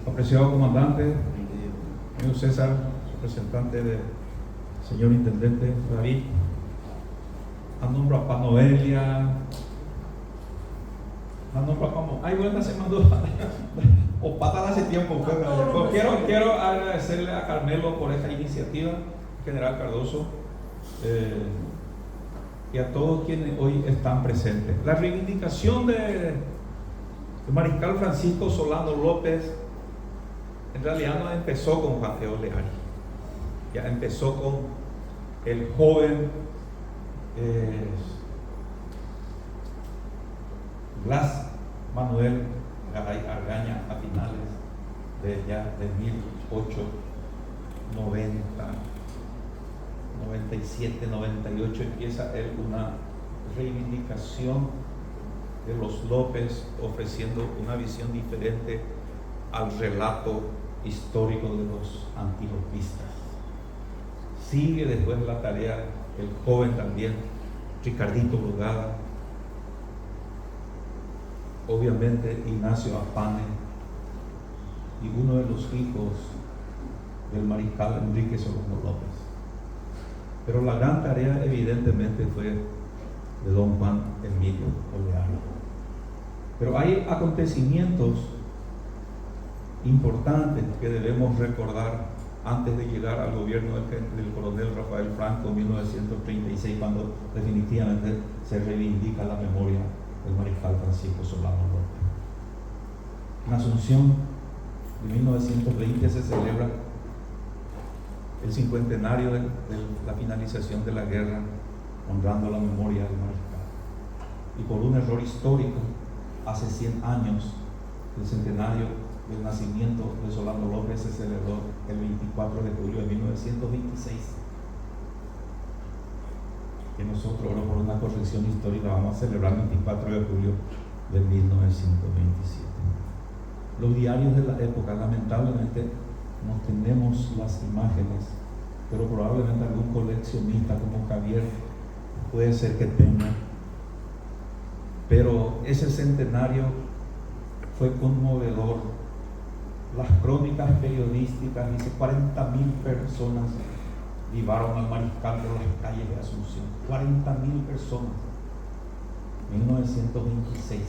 Apreciado comandante, señor César, representante del señor intendente David, a nombre de Panoelia, a nombre de Pamo. Ay, bueno, se mandó o patada hace tiempo. Quiero agradecerle a Carmelo por esta iniciativa, General Cardoso, y a todos quienes hoy están presentes. La reivindicación de Mariscal Francisco Solano López en realidad no empezó con Juan Teo Leari, ya empezó con el joven Blas Manuel Garay Argaña a finales de 1897, 98 empieza él una reivindicación de los López, ofreciendo una visión diferente al relato histórico de los antilopistas. Sigue después la tarea el joven también Ricardito Brugada, obviamente Ignacio Apane y uno de los hijos del mariscal Enrique Solano López. Pero la gran tarea evidentemente fue de don Juan Emilio Oleario. Pero hay acontecimientos importantes que debemos recordar antes de llegar al gobierno del coronel Rafael Franco en 1936, cuando definitivamente se reivindica la memoria del mariscal Francisco Solano López. En Asunción de 1920 se celebra el cincuentenario de la finalización de la guerra, honrando la memoria del mariscal. Y por un error histórico, hace 100 años, el centenario del nacimiento de Solano López se celebró el 24 de julio de 1926. Que nosotros ahora, por una corrección histórica, vamos a celebrar el 24 de julio de 1927. Los diarios de la época, lamentablemente, no tenemos las imágenes, pero probablemente algún coleccionista como Javier puede ser que tenga. Pero ese centenario fue conmovedor. Las crónicas periodísticas dice 40,000 personas llevaron al mariscal por las calles de Asunción. 40,000 personas. 1926.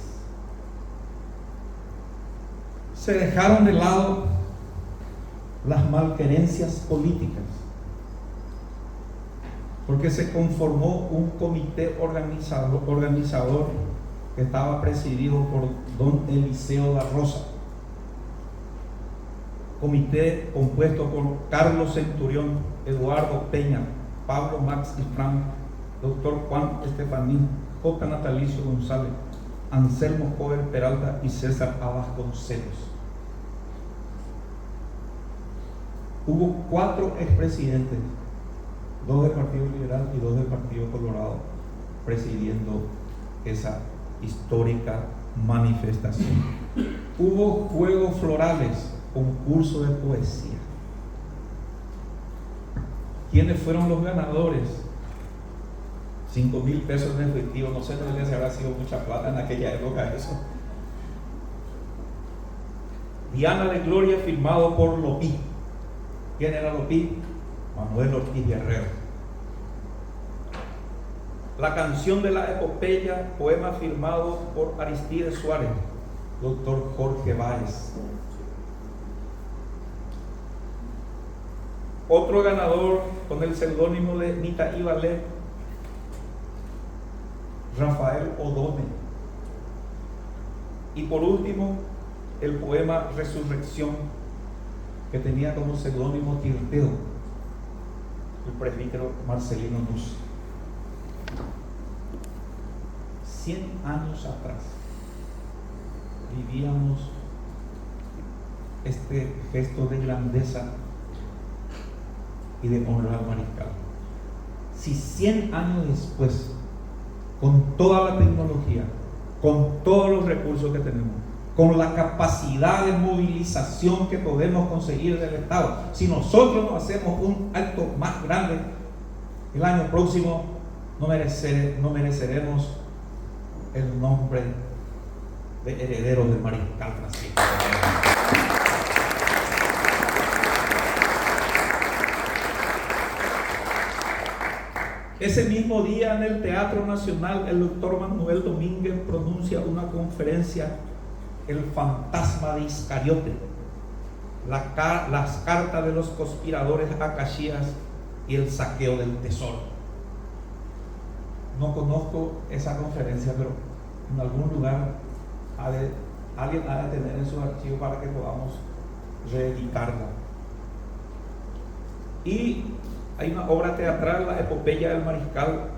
Se dejaron de lado las malquerencias políticas, porque se conformó un comité organizador que estaba presidido por don Eliseo da Rosa. Comité compuesto por Carlos Centurión, Eduardo Peña, Pablo Max y Frank, doctor Juan Estefaní, J. Natalicio González, Anselmo Jover Peralta y César Vasconcelos. Hubo 4 expresidentes, 2 del Partido Liberal y 2 del Partido Colorado, presidiendo esa histórica manifestación. Hubo juegos florales, concurso de poesía. ¿Quiénes fueron los ganadores? 5,000 pesos en efectivo. No sé si habrá sido mucha plata en aquella época eso. Diana de Gloria, firmado por Lopí. ¿Quién era Lopí? Manuel Ortiz Guerrero. La canción de la epopeya, poema firmado por Aristides Suárez, doctor Jorge Báez. Otro ganador con el seudónimo de Nita Ibalé, Rafael Odone. Y por último, el poema Resurrección, que tenía como seudónimo Tirteo, el presbítero Marcelino Luz. 100 años atrás vivíamos este gesto de grandeza y de honrar al mariscal. Si 100 años después, con toda la tecnología, con todos los recursos que tenemos, con la capacidad de movilización que podemos conseguir del Estado, si nosotros no hacemos un acto más grande el año próximo, no mereceremos el nombre de herederos del mariscal Francisco. Ese mismo día en el Teatro Nacional, el doctor Manuel Domínguez pronuncia una conferencia, El fantasma de Iscariote, las cartas de los conspiradores acashías y el saqueo del tesoro. No conozco esa conferencia, pero en algún lugar alguien ha de tener en sus archivos para que podamos reeditarla. Y hay una obra teatral, la epopeya del mariscal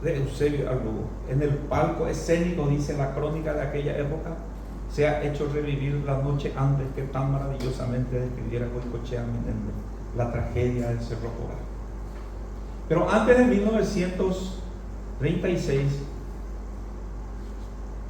de Eusebio Arlugo. En el palco escénico, dice la crónica de aquella época, se ha hecho revivir la noche antes que tan maravillosamente describiera Goicoechea Menéndez la tragedia del Cerro Corá. Pero antes de 1936,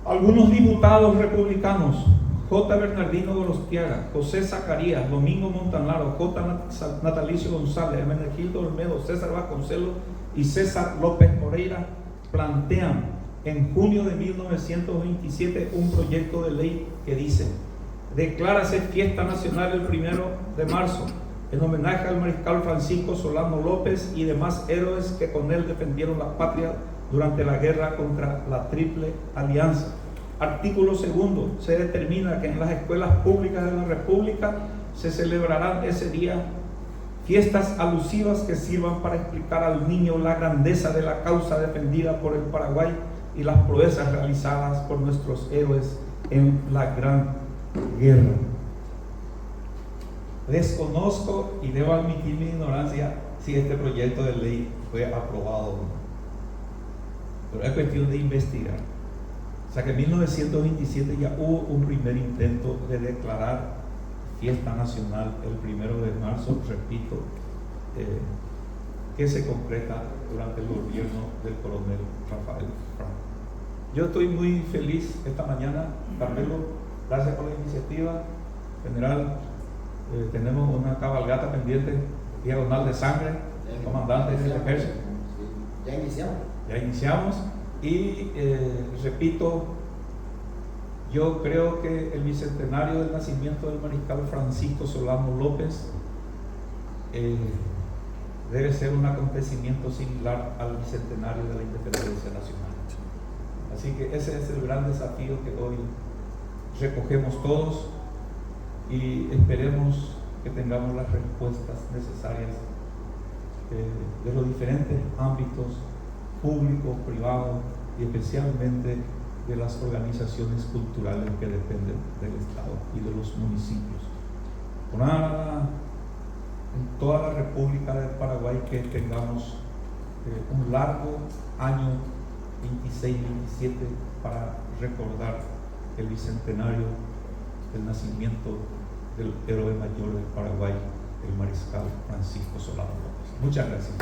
algunos diputados republicanos, J. Bernardino Gorostiaga, José Zacarías, Domingo Montanaro, J. Natalicio González, Hermenegildo Olmedo, César Vasconcelos y César López Moreira, plantean en junio de 1927 un proyecto de ley que dice: declárase fiesta nacional el 1 de marzo en homenaje al mariscal Francisco Solano López y demás héroes que con él defendieron la patria durante la guerra contra la Triple Alianza. Artículo 2. Se determina que en las escuelas públicas de la República se celebrarán ese día fiestas alusivas que sirvan para explicar al niño la grandeza de la causa defendida por el Paraguay y las proezas realizadas por nuestros héroes en la Gran Guerra. Desconozco y debo admitir mi ignorancia si este proyecto de ley fue aprobado o no, pero es cuestión de investigar. O sea que en 1927 ya hubo un primer intento de declarar fiesta nacional el 1 de marzo, repito, que se concreta durante el gobierno del coronel Rafael Franco. Yo estoy muy feliz esta mañana, Carmelo, gracias por la iniciativa. General, tenemos una cabalgata pendiente, diagonal de sangre, comandante del ejército. Ya iniciamos y repito, yo creo que el bicentenario del nacimiento del mariscal Francisco Solano López debe ser un acontecimiento similar al bicentenario de la independencia nacional. Así que ese es el gran desafío que hoy recogemos todos y esperemos que tengamos las respuestas necesarias de los diferentes ámbitos públicos, privados y especialmente de las organizaciones culturales que dependen del Estado y de los municipios. En toda la República del Paraguay que tengamos un largo año 26-27 para recordar el bicentenario del nacimiento del héroe mayor del Paraguay, el mariscal Francisco Solano López. Muchas gracias.